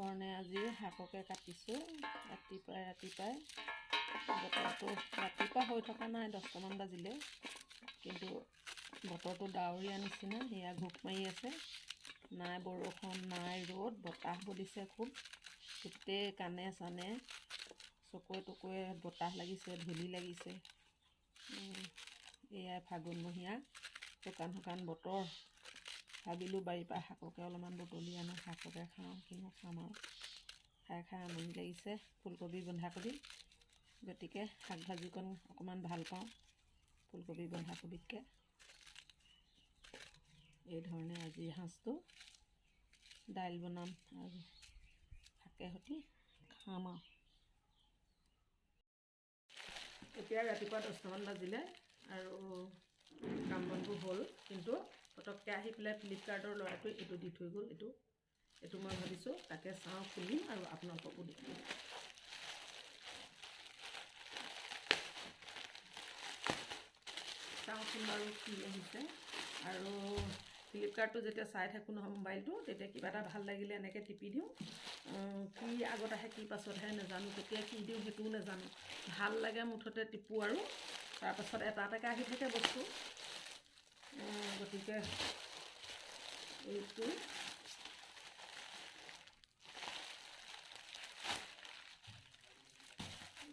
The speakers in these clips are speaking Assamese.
ধৰণে আজি শাককে কাটিছোঁ। ৰাতিপুৱাই বতৰটো ৰাতিপুৱা হৈ থকা নাই, 10টামান বাজিলে, কিন্তু বতৰটো ডাৱৰীয়া নিচিনা, সেয়া ঘোপ মাৰি আছে। নাই বৰষুণ নাই ৰ'দ, বতাহ বলিছে খুব, গোটেই কাণে চানে চকুৱে টকুৱে বতাহ লাগিছে, ধূলি লাগিছে। এয়াই ফাগুণমহীয়া শুকান বতৰ। ভাবিলোঁ বাৰীৰ পৰা শাককে অলপমান বুটলি আনো, শাককে খাওঁ, কিনো খাম আৰু খাই আমনি লাগিছে। ফুলকবি বন্ধাকবি, গতিকে শাক ভাজিকণ অকণমান ভাল পাওঁ ফুলকবি বন্ধাকবিতকৈ। এই ধৰণে আজিৰ সাঁজটো দাইল বনাম আৰু শাকে সৈতে খাম আৰু। এতিয়া ৰাতিপুৱা 10টামান বাজিলে আৰু কাম বনবোৰ হ'ল, কিন্তু পটককৈ আহি পেলাই ফ্লিপকাৰ্টৰ ল'ৰাটোৱে এইটো দি থৈ গ'ল। এইটো মই ভাবিছোঁ তাকে চাওঁ, খুলিম আৰু আপোনালোককো দেখিম। চাওঁচোন বাৰু কি আহিছে। আৰু ফ্লিপকাৰ্টটো যেতিয়া চাই থাকোঁ নহয় মোবাইলটো, তেতিয়া কিবা এটা ভাল লাগিলে এনেকৈ টিপি দিওঁ। কি আগত আহে কি পাছত আহে নাজানো, কেতিয়া কি দিওঁ সেইটোও নাজানো। ভাল লাগে মুঠতে টিপোঁ আৰু তাৰপাছত এটা এটাকৈ আহি থাকে বস্তু। গতিকে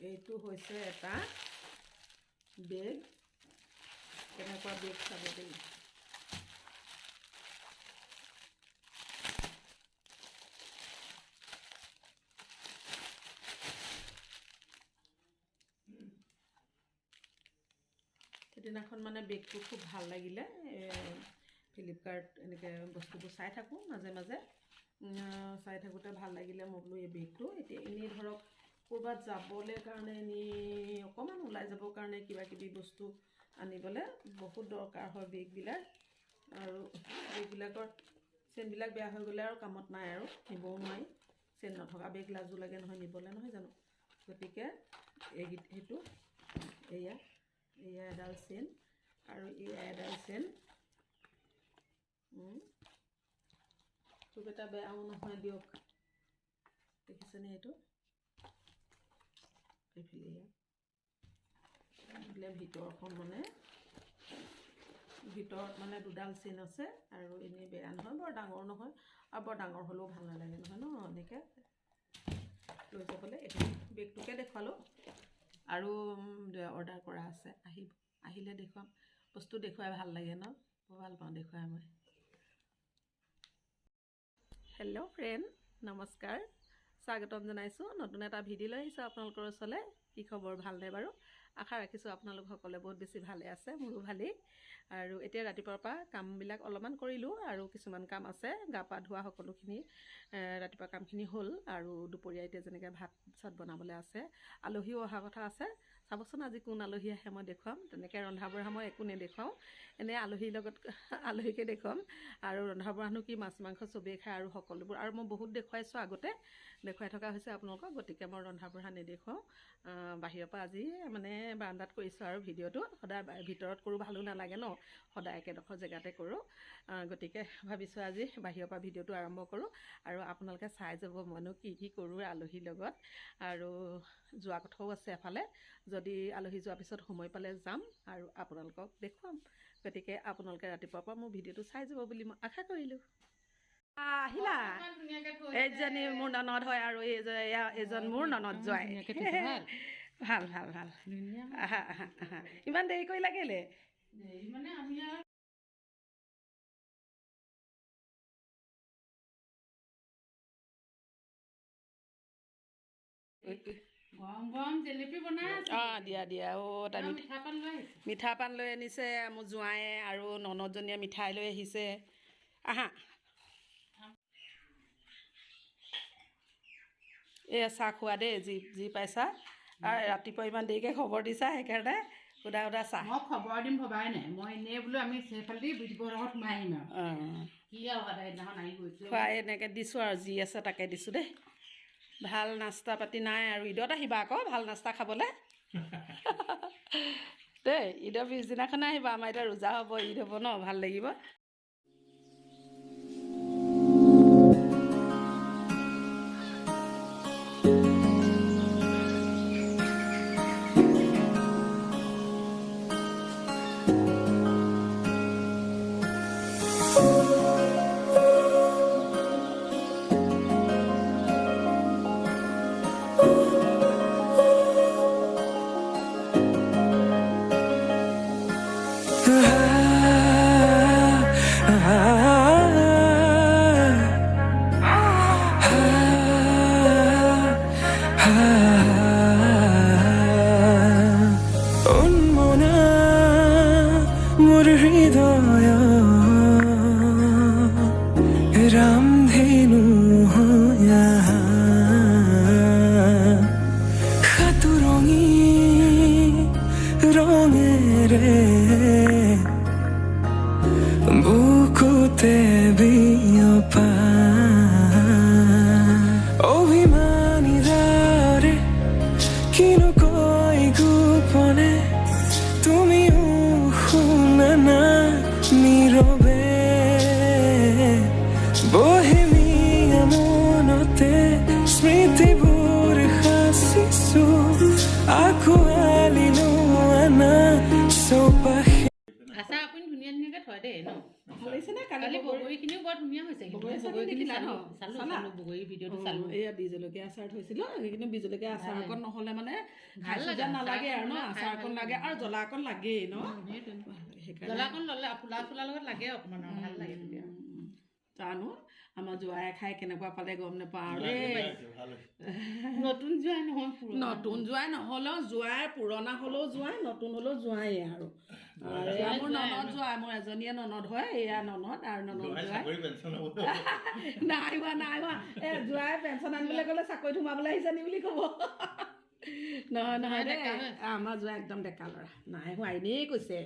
এইটো হৈছে এটা বেগ। কেনেকুৱা বেগ চাব দেই। সেইদিনাখন মানে বেগটো খুব ভাল লাগিলে। ফ্লিপকাৰ্ট এনেকৈ বস্তুবোৰ চাই থাকোঁ মাজে মাজে, চাই থাকোঁতে ভাল লাগিলে। মই বোলো এই বেগটো এতিয়া এনেই ধৰক ক'ৰবাত যাবলৈ কাৰণে, এনেই অকণমান ওলাই যাবৰ কাৰণে কিবা কিবি বস্তু আনিবলৈ বহুত দৰকাৰ হয় বেগবিলাক। আৰু বেগবিলাকৰ চেইনবিলাক বেয়া হৈ গ'লে আৰু কামত নাই আৰু, নিবও নোৱাৰি। চেইন নথকা বেগ লাজো লাগে নহয় নিবলৈ, নহয় জানো। গতিকে সেইটো এয়া এডাল চেইন আৰু এডাল চেইন, খুব এটা বেয়াও নহয় দিয়ক। দেখিছেনে এইটো? এইফালে ভিতৰত মানে দুডাল চেইন আছে আৰু এনেই বেয়া নহয়, বৰ ডাঙৰ নহয় আৰু বৰ ডাঙৰ হ'লেও ভাল নালাগে নহয় ন এনেকৈ লৈ যাবলৈ। এইটো বেগটোকে দেখুৱালোঁ আৰু অৰ্ডাৰ কৰা আছে, আহিলে দেখুৱাম। বস্তু দেখুৱাই ভাল লাগে ন, বৰ ভাল পাওঁ দেখুৱাই মই। হেল্ল' ফ্ৰেণ্ড, নমস্কাৰ, স্বাগতম জনাইছোঁ। নতুন এটা ভিডিঅ' লৈ আহিছোঁ আপোনালোকৰ ওচৰলৈ। কি খবৰ, ভালনে বাৰু? আশা ৰাখিছোঁ আপোনালোক সকলোৱে বহুত বেছি ভালে আছে, মোৰো ভালেই। আৰু এতিয়া ৰাতিপুৱাৰ পৰা কামবিলাক অলপমান কৰিলোঁ আৰু কিছুমান কাম আছে। গা পা ধোৱা সকলোখিনি ৰাতিপুৱা কামখিনি হ'ল আৰু দুপৰীয়া এতিয়া যেনেকৈ ভাত চাত বনাবলৈ আছে। আলহীও অহা কথা আছে। চাবচোন আজি কোন আলহী আহে মই দেখুৱাম। তেনেকৈ ৰন্ধা বঢ়া মই একো নেদেখুৱাওঁ, এনেই আলহীকে দেখুৱাম। আৰু ৰন্ধা বঢ়ানো কি, মাছ মাংস চবেই খায় আৰু সকলোবোৰ। আৰু মই বহুত দেখুৱাইছোঁ, আগতে দেখুৱাই থকা হৈছে আপোনালোকক, গতিকে মই ৰন্ধা বঢ়া নেদেখুৱাওঁ। বাহিৰৰ পৰা আজি মানে বাৰান্দাত কৰিছোঁ আৰু ভিডিঅ'টো। সদায় ভিতৰত কৰোঁ ভালো নালাগে ন, সদায় একেডোখৰ জেগাতে কৰোঁ। গতিকে ভাবিছোঁ আজি বাহিৰৰ পৰা ভিডিঅ'টো আৰম্ভ কৰোঁ আৰু আপোনালোকে চাই যাব মইনো কি কৰোঁ আলহীৰ লগত। আৰু যোৱা কথাও আছে এফালে, যদি আলহী যোৱাৰ পিছত সময় পালে যাম আৰু আপোনালোকক দেখুৱাম। গতিকে আপোনালোকে ৰাতিপুৱাৰ পৰা মোৰ ভিডিঅ'টো চাই যাব বুলি মই আশা কৰিলোঁ। আহিলা, এইজনী মোৰ ননদ হয় আৰু এইজন মোৰ ননদ জোৱাই। ভাল ভাল ভাল, আহা আহা আহা। ইমান দেৰি কৰিলা কেলে? দিয়া তাই মিঠা পান লৈ আনিছে মোৰ জোঁৱায়ে, আৰু ননদজনীয়ে মিঠাই লৈ আহিছে। আহা, এয়া চাহ খোৱা দেই, যি পাইছা। ৰাতিপুৱা ইমান দেৰিকৈ খবৰ দিছা, সেইকাৰণে সুধা চাহ। মই খবৰ দিম ভবাই নাই, মই এনেই বোলো আমি সেইফালেদি বিদিবৰ লগত সোমাই আহিম আৰু কি আৰু সেইদিনাখন আহি গৈছোঁ। খোৱাই এনেকৈ দিছোঁ আৰু যি আছে তাকে দিছোঁ দেই। ভাল নাস্তা পাতি নাই আৰু ঈদত আহিবা আকৌ ভাল নাস্তা খাবলৈ দেই। ঈদৰ পিছদিনাখনে আহিবা, আমাৰ এতিয়া ৰোজা হ'ব, ঈদ হ'ব ন, ভাল লাগিব। বহিমীয়া মনতে স্মৃতিবোৰ সাঁচিছো আঁকোৱালিনো আনা চৌপাশে আচাৰ আপুনি ধুনীয়া ধুনীয়াকৈ থয় দেই ন ভাল লাগিছে নে? কালি বগৰীখিনিও বৰ ধুনীয়া হৈছে কিন্তু বগৰী আচাৰখিনি বগৰীখিনি দেখিলা ন? চালোঁ চালা? চালোঁ বগৰী ভিডিঅ'টো চালোঁ এয়া বীজ জলকীয়া আচাৰ থৈছিলোঁ সেইখিনি বীজ জলকীয়া আচাৰ অকণ নহ'লে মানে ভাল খাই লাগে, যেন নালাগে আৰু ন? আচাৰ আচাৰ অকণ ভাল লাগে আৰু জ্বলা অকণ লাগেই ন? সেইকাৰণে জ্বলাকণ ল'লে পোলা চোলাৰ লগত লাগে অকণমান আৰু ভাল লাগে তেতিয়া জানো আমাৰ জোৱাই খাই কেনেকুৱা পালে গম নাপাওঁ আৰু দেই নতুন জোৱাই নহয় নতুন জোৱাই নহ'লেও জোৱাই পুৰণা হ'লেও জোৱাই নতুন হ'লেও জোৱাই আৰু এয়া মোৰ ননদ জোৱাই মোৰ এজনীয়ে ননদ হয় এয়া ননদ আৰু ননদ জোৱাই নাই হোৱা জোৱাই পেঞ্চন আনিবলৈ গ'লে চাকৰিত সোমাবলৈ আহিছে নি বুলি ক'ব নহয় দেই আমাৰ জোৱাই একদম ডেকা ল'ৰা নাই হোৱা এনেই কৈছে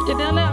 তেতিয়াহ'লে